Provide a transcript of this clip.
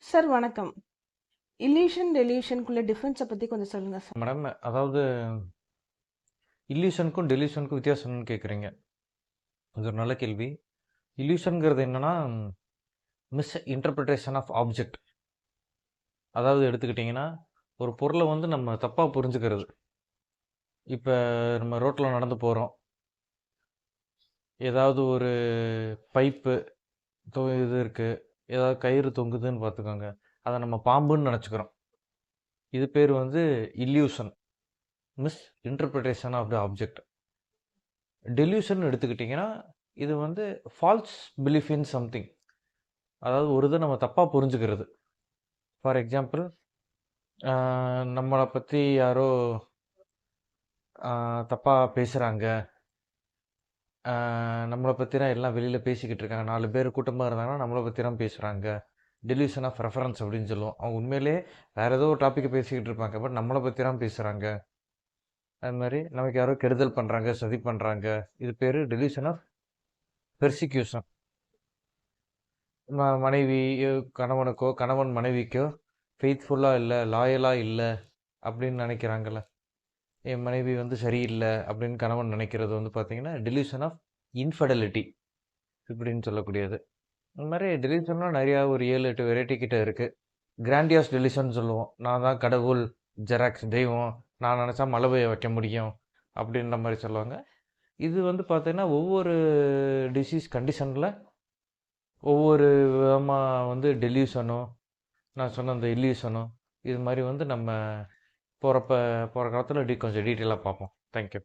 Sir வணக்கம். Illusion, டெலியூஷனுக்குள்ள difference பத்தி கொஞ்சம் சொல்லுங்க சார். மேடம், அதாவது இல்லூஷனுக்கும் டெலியூஷனுக்கும் வித்தியாசம் என்னன்னு கேட்குறீங்க. இது ஒரு நல்ல கேள்வி. இல்லூஷனுங்கிறது என்னன்னா, மிஸ் இன்டர்பிரிட்டேஷன் ஆஃப் ஆப்ஜெக்ட். அதாவது எடுத்துக்கிட்டிங்கன்னா, ஒரு பொருளை வந்து நம்ம தப்பாக புரிஞ்சுக்கிறது. இப்போ நம்ம ரோட்டில் நடந்து போகிறோம், ஏதாவது ஒரு பைப்பு இது இருக்குது, ஏதாவது கயிறு தொங்குதுன்னு பார்த்துக்கோங்க, அதை நம்ம பாம்புன்னு நினச்சிக்கிறோம். இது பேர் வந்து illusion, misinterpretation of the object. Delusion எடுத்துக்கிட்டிங்கன்னா, இது வந்து ஃபால்ஸ் பிலீஃப் இன் சம்திங். அதாவது ஒரு இதை நம்ம தப்பாக புரிஞ்சுக்கிறது. ஃபார் எக்ஸாம்பிள், நம்மளை பற்றி யாரோ தப்பாக பேசுகிறாங்க, நம்மளை பற்றி தான் எல்லாம் வெளியில் பேசிக்கிட்டு இருக்காங்க, 4 பேர் கூட்டமாக இருந்தாங்கன்னா நம்மளை பற்றி தான் பேசுகிறாங்க. டெலியூஷன் ஆஃப் ரெஃபரன்ஸ் அப்படின்னு சொல்லுவோம். அவங்க உண்மையிலே வேறு ஏதோ ஒரு டாப்பிக்கை பேசிக்கிட்டு இருப்பாங்க, பட் நம்மளை பற்றி தான் பேசுகிறாங்க. அது மாதிரி நமக்கு யாரோ கெடுதல் பண்ணுறாங்க, சதி பண்ணுறாங்க. இது பேர் டெலியூஷன் ஆஃப் பெர்சிக்யூஷன். மனைவி கணவனுக்கோ, கணவன் மனைவிக்கோ ஃபெய்த்ஃபுல்லாக இல்லை, லாயலாக இல்லை அப்படின்னு நினைக்கிறாங்கல்ல. என் மனைவி வந்து சரியில்லை அப்படின்னு கணவன் நினைக்கிறது வந்து பார்த்தீங்கன்னா டெலியூஷன் ஆஃப் இன்ஃபெடலிட்டி இப்படின்னு சொல்லக்கூடியது. இந்த மாதிரி டெலியூஷன்லாம் நிறையா ஒரு 7-8 வெரைட்டி கிட்ட இருக்குது. கிராண்டியாஸ் டெலியூஷன் சொல்லுவோம். நான் தான் கடவுள், ஜெராக்ஸ் தெய்வம், நான் நினச்சா மழை பெய்ய வைக்க முடியும் அப்படின்ற மாதிரி சொல்லுவாங்க. இது வந்து பார்த்தீங்கன்னா ஒவ்வொரு டிசீஸ் கண்டிஷனில் ஒவ்வொரு விதமாக வந்து டெலியூஷனும், நான் சொன்ன அந்த இல்லூஷனும், இது மாதிரி வந்து நம்ம போகிற காலத்தில் கொஞ்சம் டீட்டெயிலாக பார்ப்போம். தேங்க்யூ.